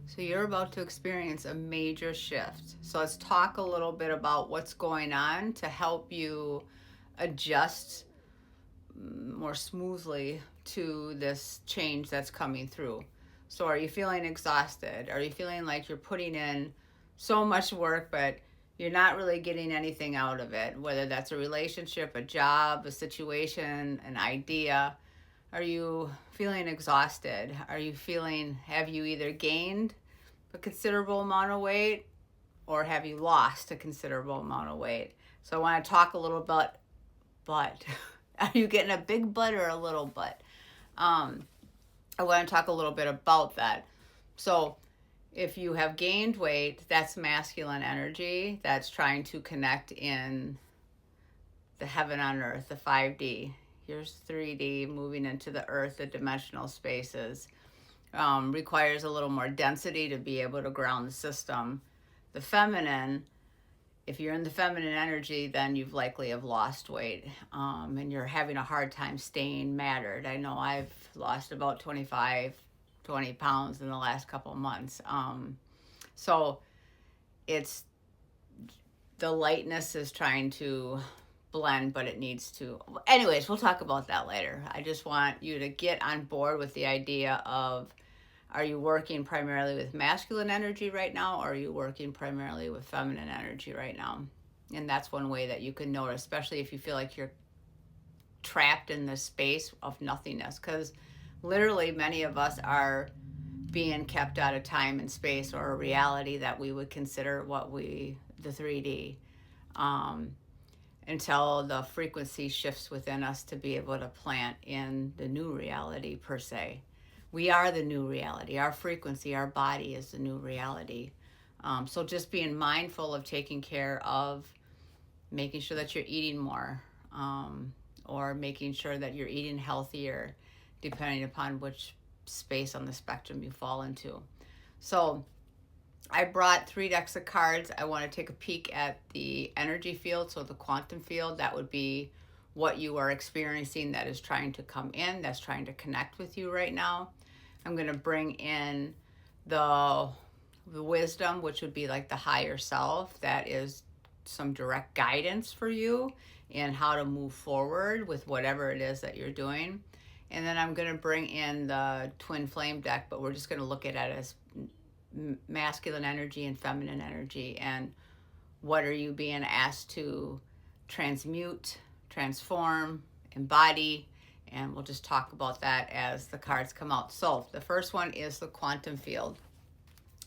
So you're about to experience a major shift. So let's talk a little bit about what's going on to help you adjust more smoothly to this change that's coming through. So are you feeling exhausted? Are you feeling like you're putting in so much work but you're not really getting anything out of it, whether that's a relationship, a job, a situation, an idea? Are you feeling exhausted? Have you either gained a considerable amount of weight or have you lost a considerable amount of weight? So I want to talk a little about butt. Are you getting a big butt or a little butt? Um, I want to talk a little bit about that. So if you have gained weight, that's masculine energy that's trying to connect in the heaven on earth, the 5D. Here's 3D moving into the earth, the dimensional spaces. Requires a little more density to be able to ground the system. The feminine, if you're in the feminine energy, then you've likely have lost weight, and you're having a hard time staying mattered. I know I've lost about 20 pounds in the last couple of months. So it's the lightness is trying to blend, but it needs to. Anyways, we'll talk about that later. I just want you to get on board with the idea of, are you working primarily with masculine energy right now, or are you working primarily with feminine energy right now? And that's one way that you can know it, especially if you feel like you're trapped in this space of nothingness. Because literally, many of us are being kept out of time and space or a reality that we would consider the 3D, um, until the frequency shifts within us to be able to plant in the new reality, per se. We are the new reality. Our frequency, our body is the new reality. So just being mindful of taking care of making sure that you're eating more, or making sure that you're eating healthier, depending upon which space on the spectrum you fall into. So I brought 3 decks of cards. I want to take a peek at the energy field, so the quantum field. That would be what you are experiencing that is trying to come in, that's trying to connect with you right now. I'm going to bring in the wisdom, which would be like the higher self, that is some direct guidance for you in how to move forward with whatever it is that you're doing. And then I'm going to bring in the twin flame deck, but we're just going to look at it as masculine energy and feminine energy, and what are you being asked to transmute, transform, embody. And we'll just talk about that as the cards come out. So the first one is the quantum field,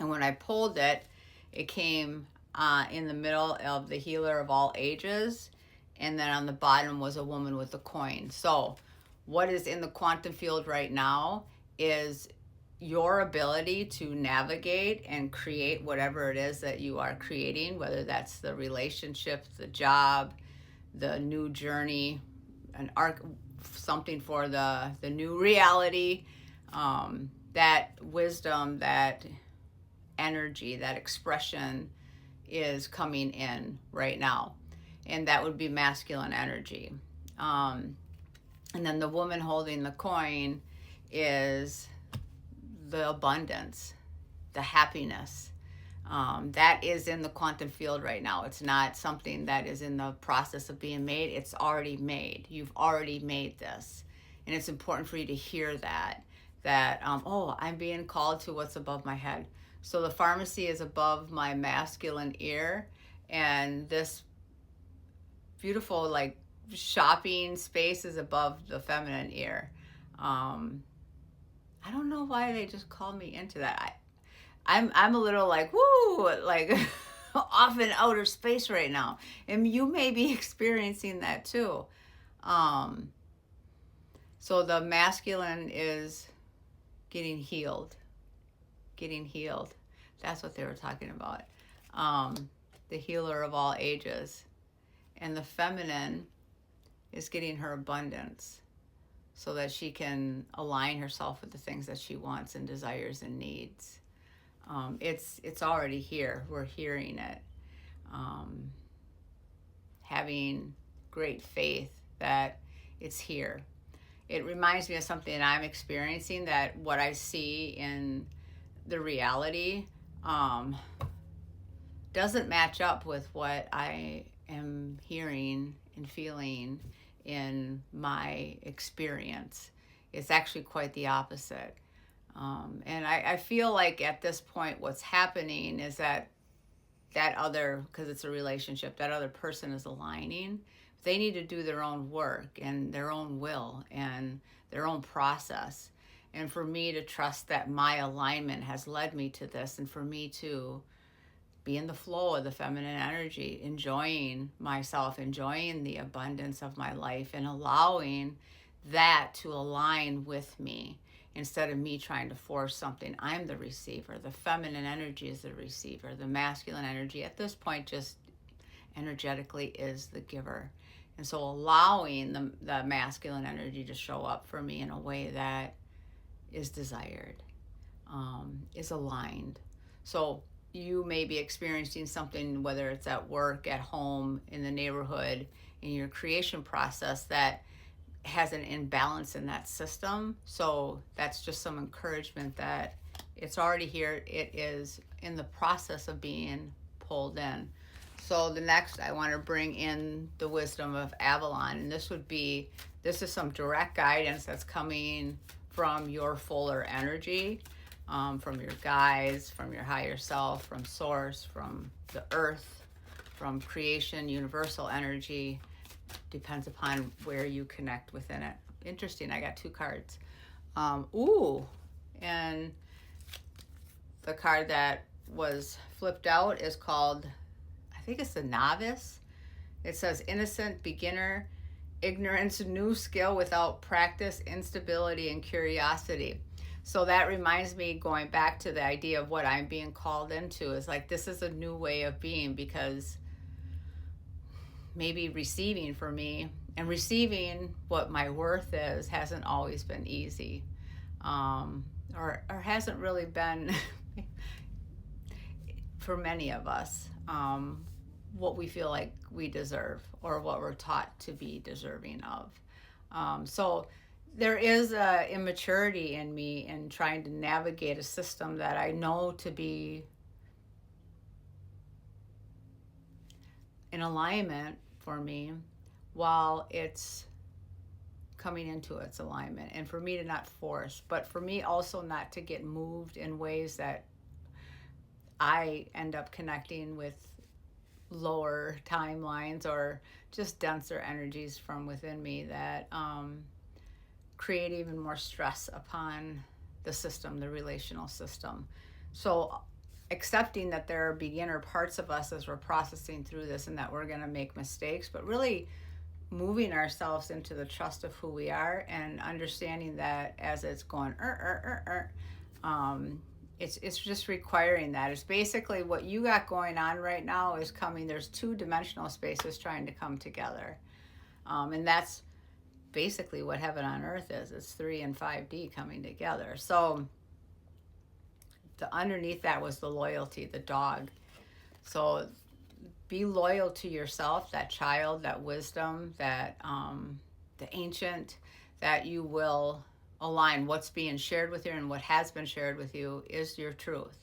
and when I pulled it, it came in the middle of the healer of all ages, and then on the bottom was a woman with a coin. So what is in the quantum field right now is your ability to navigate and create whatever it is that you are creating, whether that's the relationship, the job, the new journey, an arc, something for the new reality. That wisdom, that energy, that expression is coming in right now, and that would be masculine energy. And then the woman holding the coin is the abundance, the happiness. That is in the quantum field right now. It's not something that is in the process of being made. It's already made. You've already made this. And it's important for you to hear that, oh, I'm being called to what's above my head. So the pharmacy is above my masculine ear, and this beautiful, like, shopping space is above the feminine ear. I don't know why they just called me into that. I'm a little like, woo, like off in outer space right now, and you may be experiencing that too. Um, so the masculine is getting healed, getting healed. That's what they were talking about. The healer of all ages, and the feminine is getting her abundance, so that she can align herself with the things that she wants and desires and needs. It's already here. We're hearing it. Having great faith that it's here. It reminds me of something that I'm experiencing, that what I see in the reality doesn't match up with what I am hearing and feeling in my experience. It's actually quite the opposite. And I feel like at this point, what's happening is that other, because it's a relationship, that other person is aligning. They need to do their own work and their own will and their own process. And for me to trust that my alignment has led me to this, and for me to be in the flow of the feminine energy, enjoying myself, enjoying the abundance of my life, and allowing that to align with me instead of me trying to force something. I'm the receiver. The feminine energy is the receiver. The masculine energy at this point just energetically is the giver. And so allowing the masculine energy to show up for me in a way that is desired, is aligned. So you may be experiencing something, whether it's at work, at home, in the neighborhood, in your creation process, that has an imbalance in that system. So that's just some encouragement that it's already here. It is in the process of being pulled in. So the next, I want to bring in the wisdom of Avalon, and this is some direct guidance that's coming from your fuller energy, from your guides, from your higher self, from source, from the earth, from creation, universal energy. Depends upon where you connect within it. Interesting, I got 2 cards. And the card that was flipped out is called, I think it's the Novice. It says innocent, beginner, ignorance, new skill without practice, instability, and curiosity. So that reminds me, going back to the idea of what I'm being called into, is like, this is a new way of being, because maybe receiving for me, and receiving what my worth is, hasn't always been easy, or hasn't really been for many of us, what we feel like we deserve, or what we're taught to be deserving of. So there is a immaturity in me in trying to navigate a system that I know to be in alignment for me, while it's coming into its alignment, and for me to not force, but for me also not to get moved in ways that I end up connecting with lower timelines, or just denser energies from within me that create even more stress upon the system, the relational system. So accepting that there are beginner parts of us as we're processing through this, and that we're going to make mistakes, but really moving ourselves into the trust of who we are, and understanding that as it's going it's just requiring that. It's basically what you got going on right now is coming. There's 2-dimensional spaces trying to come together, and that's basically what heaven on earth is. It's 3 and 5D coming together. So underneath that was the loyalty, the dog. So be loyal to yourself, that child, that wisdom, that the ancient, that you will align what's being shared with you, and what has been shared with you is your truth.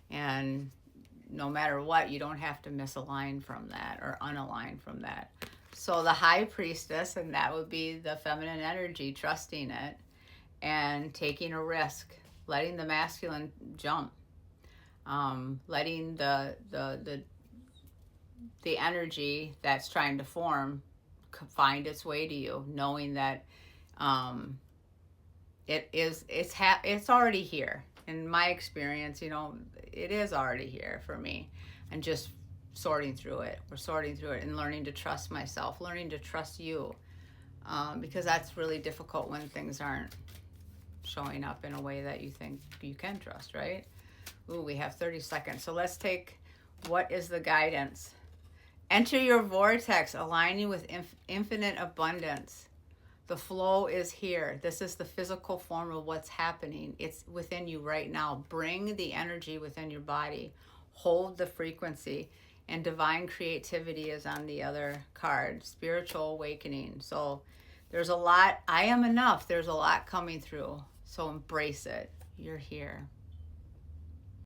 And no matter what, you don't have to misalign from that or unalign from that. So the high priestess, and that would be the feminine energy, trusting it and taking a risk, letting the masculine jump, letting the energy that's trying to form find its way to you, knowing that it's already here. In my experience, it is already here for me, and just sorting through it. We're sorting through it and learning to trust myself, learning to trust you, because that's really difficult when things aren't showing up in a way that you think you can trust, right? Ooh, we have 30 seconds. So let's take, what is the guidance? Enter your vortex, aligning with infinite abundance. The flow is here. This is the physical form of what's happening. It's within you right now. Bring the energy within your body. Hold the frequency. And divine creativity is on the other card. Spiritual awakening. So there's a lot. I am enough. There's a lot coming through. So embrace it. You're here.